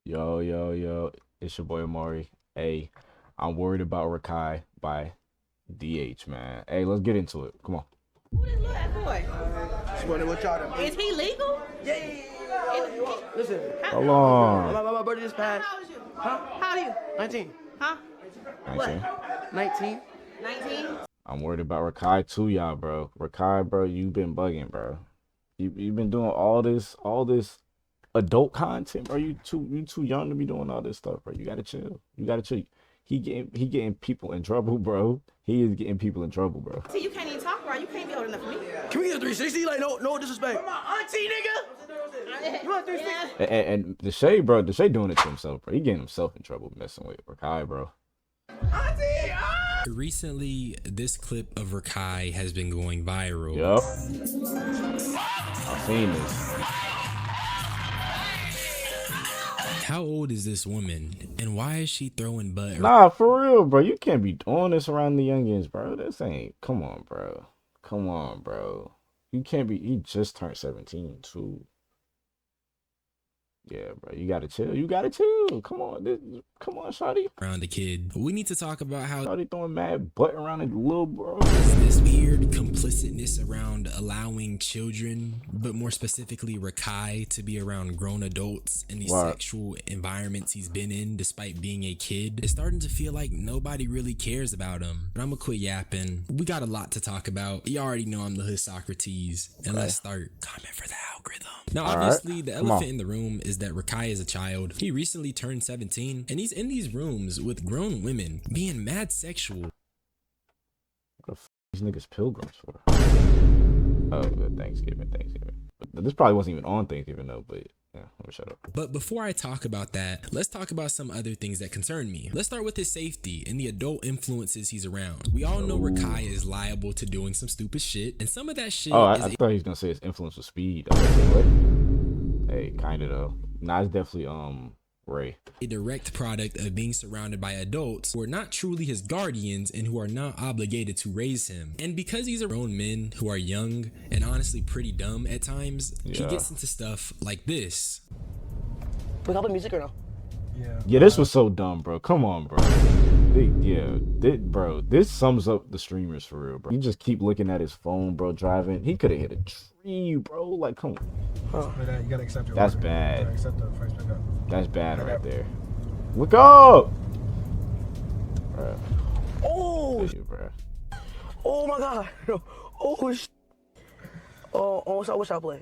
Yo, yo, yo, it's your boy Amari. Hey, I'm worried about Rakai by DH, man. Hey, let's get into it. Come on. Who this little ass boy? Just wondering what y'all done. Is he legal? Yeah. Listen, Hold on. my birthday just passed. How old is you? Huh? How old are you? 19. Huh? 19. 19. 19? I'm worried about Rakai too, y'all, bro. Rakai, bro, you been bugging, bro. You've been doing all this adult content, bro. You too young to be doing all this stuff, bro. You gotta chill. You gotta chill. He getting people in trouble, bro. He is getting people in trouble, bro. See, you can't even talk right. You can't be old enough for me. Can we get a 360? Like, no disrespect. My auntie, nigga. You want 360? And the Shay, bro, the Shay doing it to himself, bro. He getting himself in trouble messing with Rakai, bro. Auntie! Recently, this clip of Rakai has been going viral. Yup. I've seen this. How old is this woman, and why is she throwing butt? Nah, for real, bro. You can't be doing this around the youngins, bro. This ain't. Come on, bro. Come on, bro. You can't be. He just turned 17, too. Yeah, bro. You gotta chill. You gotta chill. Come on. Come on, Shawty. Around a kid? We need to talk about how Shawty throwing mad butt around a little bro. this weird complicitness around allowing children, but more specifically Rakai, to be around grown adults in these Wow. sexual environments he's been in despite being a kid. It's starting to feel like nobody really cares about him. But I'm gonna quit yapping. We got a lot to talk about. You already know I'm the hood Socrates. And let's start comment for the algorithm. Now, All right. obviously, the Come on. elephant in the room is that Rakai is a child. He recently turned 17, and he's in these rooms with grown women being mad sexual. What the f these niggas pilgrims for? Oh, Thanksgiving. But this probably wasn't even on Thanksgiving, though, but yeah, let me shut up. But before I talk about that, let's talk about some other things that concern me. Let's start with his safety and the adult influences he's around. We all know Rakai is liable to doing some stupid shit, and some of that shit Oh, is I thought he was gonna say his influence was speed. I was like, what? Hey, kinda though. Nah, it's definitely Ray. a direct product of being surrounded by adults who are not truly his guardians and who are not obligated to raise him. And because these are grown men who are young and honestly pretty dumb at times, he Yeah. gets into stuff like this. We got the music or no? Yeah, this was so dumb, bro. Come on, bro. Bro, this sums up the streamers for real, bro. You just keep looking at his phone, bro, driving. He could have hit a tree, bro. Like, come on. You gotta accept your That's order. bad. You gotta accept the first pickup. That's bad right there. Look up! Bro, Oh, bro. oh my God. Oh, what should I play?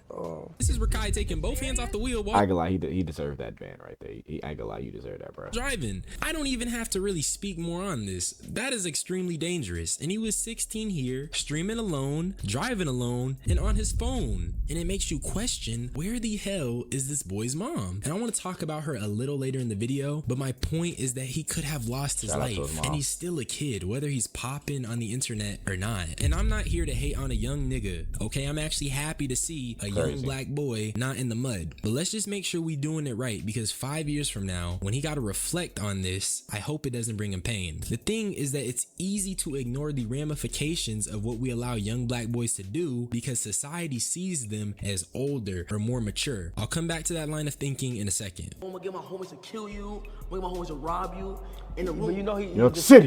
This is Rakai taking both hands off the wheel I while ain't gonna lie, he deserved that ban right there. I ain't gonna lie, you deserve that, bro. driving. I don't even have to really speak more on this. That is extremely dangerous. And he was 16 here, streaming alone, driving alone, and on his phone. And it makes you question, where the hell is this boy's mom? And I want to talk about her a little later in the video, but my point is that he could have lost his Shout out to his life. mom. And he's still a kid, whether he's popping on the internet or not. And I'm not here to hate on a young nigga, okay? I'm actually happy to see a young Crazy. black boy not in the mud. But let's just make sure we doing it right, because 5 years from now, when he got to reflect on this, I hope it doesn't bring him pain. The thing is that it's easy to ignore the ramifications of what we allow young black boys to do because society sees them as older or more mature. I'll come back to that line of thinking in a second. I'm gonna get my homies to kill you. I'm gonna get my homies to rob you. In the room. But you know he New York City!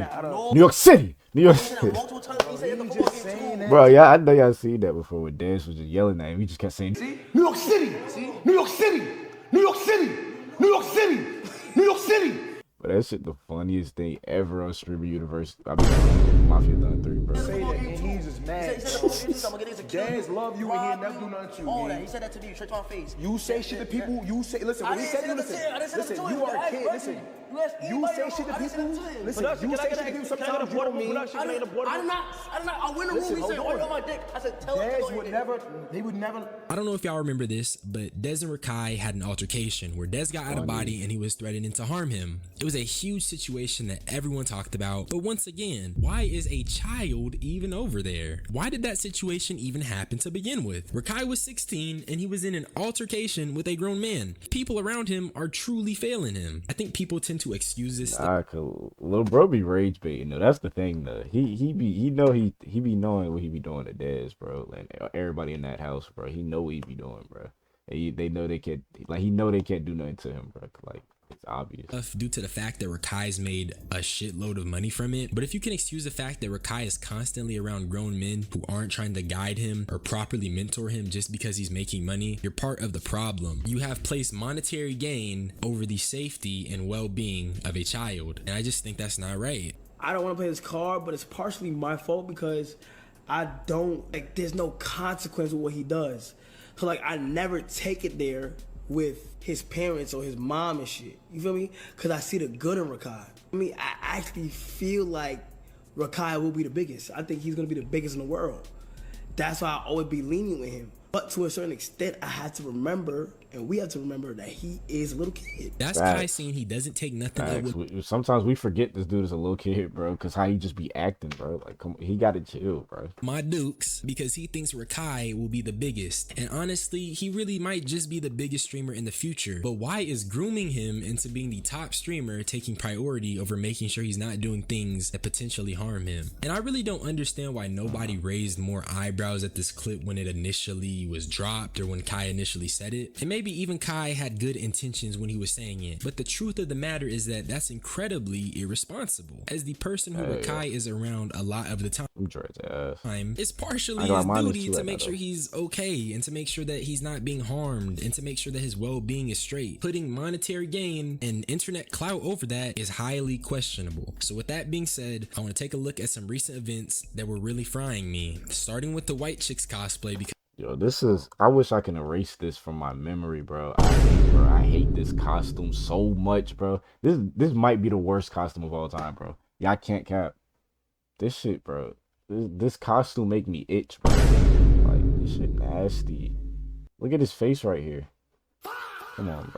New York City! New York City! multiple times. He said, "You just saying that." Bro, yeah, I know y'all seen that before when Dez was just yelling at him. He just kept saying, New York City! New York City! New York City! New York City! New York City! but that shit the funniest thing ever on Streamer Universe. I mean, Mafia Done 3, bro. Say that and he's just mad. He said, I'm gonna get niggas to kill you. Dads love you and he'll never do nothing to you. All man. that. He said that to me straight to my face. You say shit to people, you say, listen, when he said you, listen, you are a kid, listen. You say shit to people, listen, you say shit to people sometimes you don't mean. I did not. I went in the room, he said, hold on my dick. I said, tell him to Dads go would ahead. never, he would never. I don't know if y'all remember this, but Dez and Rakai had an altercation where Dez got out of body and he was threatening to harm him. It was a huge situation that everyone talked about, but once again, why is a child even over there? Why did that situation even happen to begin with? Rakai was 16 and he was in an altercation with a grown man. People around him are truly failing him. I think people tend to excuse this stuff. Little bro be rage baiting though. That's the thing though. He be knowing what he be doing to Dez, bro. And everybody in that house, bro. He know what he be doing, bro. And they know they can't do nothing to him, bro. Like, It's obvious. Due to the fact that Rakai's made a shitload of money from it. But if you can excuse the fact that Rakai is constantly around grown men who aren't trying to guide him or properly mentor him just because he's making money, you're part of the problem. You have placed monetary gain over the safety and well-being of a child, and I just think that's not right. I don't want to play this card, but it's partially my fault because I don't, like, there's no consequence with what he does. So, like, I never take it there with his parents or his mom and shit. You feel me? Because I see the good in Rakai. I mean, I actually feel like Rakai will be the biggest. I think he's going to be the biggest in the world. That's why I always be lenient with him. But to a certain extent, I had to remember, and we have to remember, that he is a little kid. That's Kai saying he doesn't take nothing. Sometimes we forget this dude is a little kid, bro, because how he just be acting, bro. Like, come on, he got to chill, bro. My Dukes, because he thinks Rakai will be the biggest. And honestly, he really might just be the biggest streamer in the future. But why is grooming him into being the top streamer taking priority over making sure he's not doing things that potentially harm him? And I really don't understand why nobody raised more eyebrows at this clip when it initially was dropped or when Kai initially said it. And maybe even Kai had good intentions when he was saying it. But the truth of the matter is that that's incredibly irresponsible. As the person who Rakai is around a lot of the time, it's partially his duty to make sure he's okay and to make sure that he's not being harmed and to make sure that his well-being is straight. Putting monetary gain and internet clout over that is highly questionable. So with that being said, I want to take a look at some recent events that were really frying me, starting with the White Chicks cosplay, because yo, I wish I can erase this from my memory, bro. I hate this costume so much, bro. This might be the worst costume of all time, bro. Yeah, I can't cap. This shit, bro. This costume make me itch, bro. Like, this shit nasty. Look at his face right here. Come on,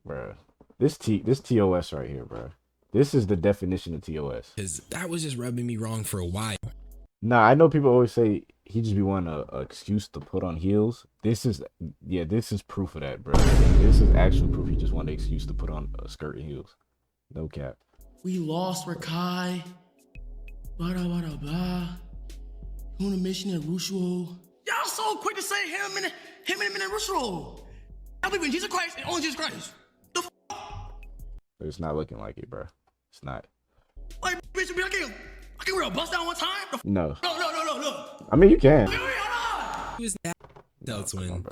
bro. This TOS right here, bro. This is the definition of TOS. Because that was just rubbing me wrong for a while. Nah, I know people always say he just be wanting an excuse to put on heels. This is proof of that, bro. This is actual proof he just wanted an excuse to put on a skirt and heels. No cap. We lost Rakai. Blah, blah, blah, blah. On a mission at Rushuo. Y'all so quick to say him and Rushuo. I believe in Jesus Christ and only Jesus Christ. The It's not looking like it, bro. It's not. Like, bitch, I can wear a bust down one time? No. No. I mean, you can. He was that twin.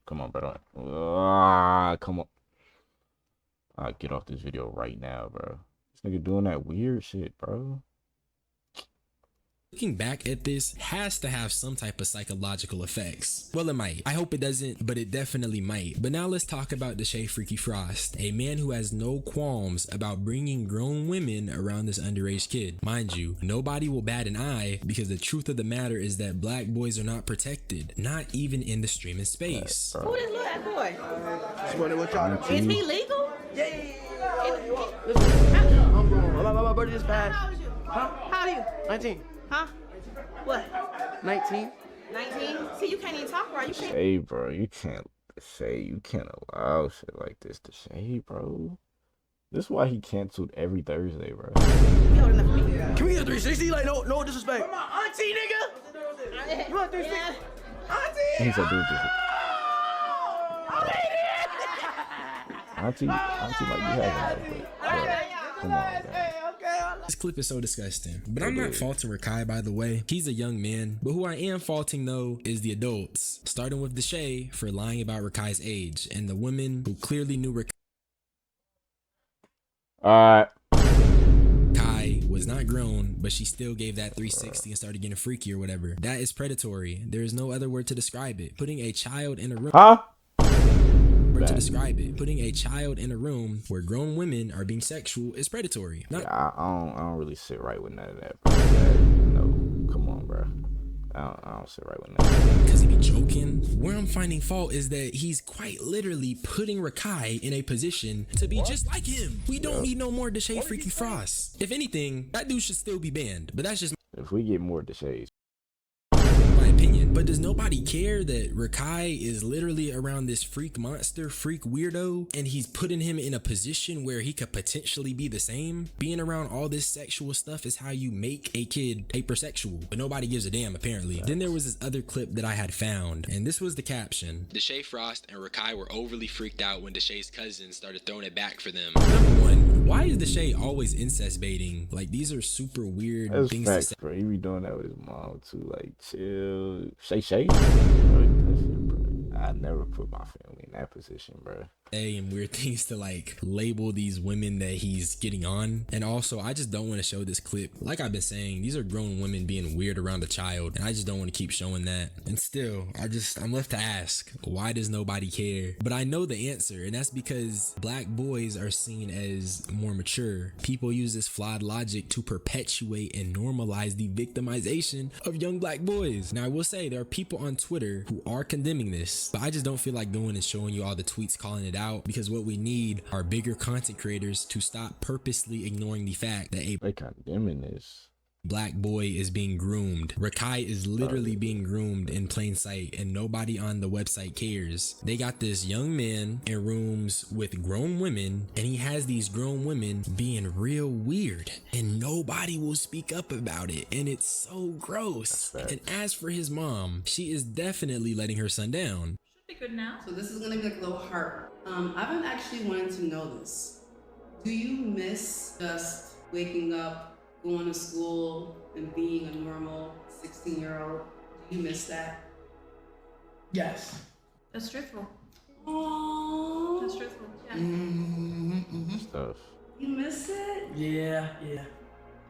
Come on, bro. Come on. I'll get off this video right now, bro. This nigga doing that weird shit, bro. Looking back at this has to have some type of psychological effects. Well, it might. I hope it doesn't, but it definitely might. But now let's talk about Deshae Freaky Frost, a man who has no qualms about bringing grown women around this underage kid. Mind you, nobody will bat an eye because the truth of the matter is that black boys are not protected, not even in the streaming space. Who this little boy? Is he legal? Yeah. Listen, I'm grown. My birthday just passed. How old are you? Huh? How old are you? 19. Huh? What? 19. 19? See, you can't even talk right. You can't. Hey, bro, you can't allow shit like this to say, bro. This is why he canceled every Thursday, bro. You old enough for me. Can we get a 360? Like, no disrespect. My auntie, nigga. You want 360? Yeah. Auntie. He said, dude, this. Auntie might be having it, but come on, man. This clip is so disgusting, but I'm not faulting Rakai, by the way. He's a young man, but who I am faulting though is the adults, starting with Deshae for lying about Rakai's age and the women who clearly knew Rakai was not grown, but she still gave that 360 and started getting freaky or whatever. That is predatory. There is no other word to describe it. Putting a child in a room. Putting a child in a room where grown women are being sexual is predatory. I don't really sit right with none of that, bro. No, come on, bro. I don't sit right with that. Because he be joking. Where I'm finding fault is that he's quite literally putting Rakai in a position to be just like him. We don't need no more Deshae Freaky Frost. If anything, that dude should still be banned. But that's just if we get more Deshaes. my opinion. But does nobody care that Rakai is literally around this freak monster, freak weirdo, and he's putting him in a position where he could potentially be the same? Being around all this sexual stuff is how you make a kid hypersexual, but nobody gives a damn apparently. Then there was this other clip that I had found, and this was the caption. Deshae Frost and Rakai were overly freaked out when Deshae's cousins started throwing it back for them. Number one, why is Deshae always incest baiting? Like, these are super weird That's things facts, to say. bro. He be doing that with his mom too. Like, chill, Shay. I never put my family in that position, bro. And weird things to like label these women that he's getting on. And also, I just don't want to show this clip. Like I've been saying, these are grown women being weird around a child, and I just don't want to keep showing that. And still, I'm left to ask, why does nobody care? But I know the answer, and that's because black boys are seen as more mature. People use this flawed logic to perpetuate and normalize the victimization of young black boys. Now, I will say there are people on Twitter who are condemning this, but I just don't feel like going and showing you all the tweets calling it out, because what we need are bigger content creators to stop purposely ignoring the fact that a They condemning this. black boy is being groomed. Rakai is literally being groomed in plain sight, and nobody on the website cares. They got this young man in rooms with grown women, and he has these grown women being real weird, and nobody will speak up about it, and it's so gross. And as for his mom, she is definitely letting her son down. Should be good now. So this is gonna be like a little heart. I've been actually wanting to know this. Do you miss just waking up, going to school, and being a normal 16-year-old? Do you miss that? Yes. That's truthful. Oh, That's truthful. Yeah. Stuff. you miss it? Yeah.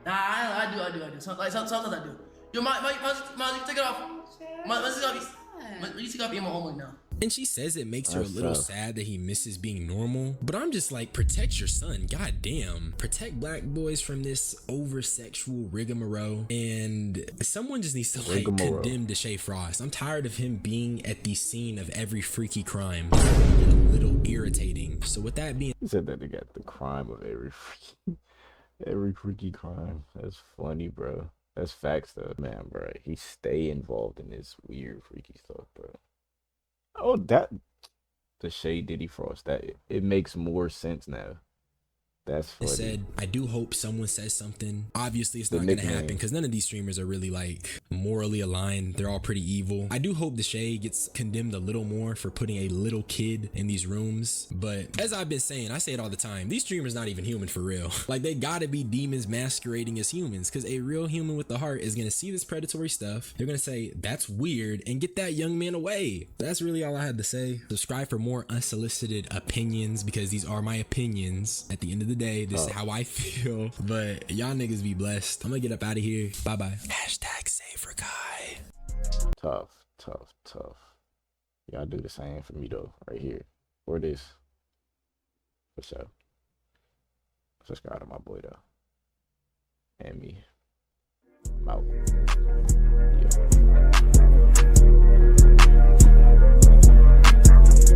Nah, I do. Sometimes I do. Yo, my, you take it off. My, you take off being my homework now. And she says it makes her a That's little tough. sad that he misses being normal. But I'm just like, protect your son. God damn. Protect black boys from this over-sexual rigmarole. And someone just needs to like Rigmarole. condemn Deshae Frost. I'm tired of him being at the scene of every freaky crime. It's getting a little irritating. So with that being He said that they got the crime of every freaky crime. That's funny, bro. That's facts though, man, bro. He stay involved in this weird freaky stuff, bro. Oh, that the Shade Diddy Frost. That it makes more sense now. That's funny. said, I do hope someone says something. Obviously, it's The not going to nickname. happen because none of these streamers are really like morally aligned. They're all pretty evil. I do hope Deshae gets condemned a little more for putting a little kid in these rooms. But as I've been saying, I say it all the time, these streamers not even human for real. Like, they gotta be demons masquerading as humans, because a real human with the heart is going to see this predatory stuff. They're going to say, that's weird, and get that young man away. That's really all I had to say. Subscribe for more unsolicited opinions, because these are my opinions. At the end of the day, this is how I feel. But y'all niggas be blessed. I'm gonna get up out of here. Bye bye. Hashtag save Rakai. Tough. Y'all do the same for me though, right here. Or this. For sure. Subscribe to my boy though. And me.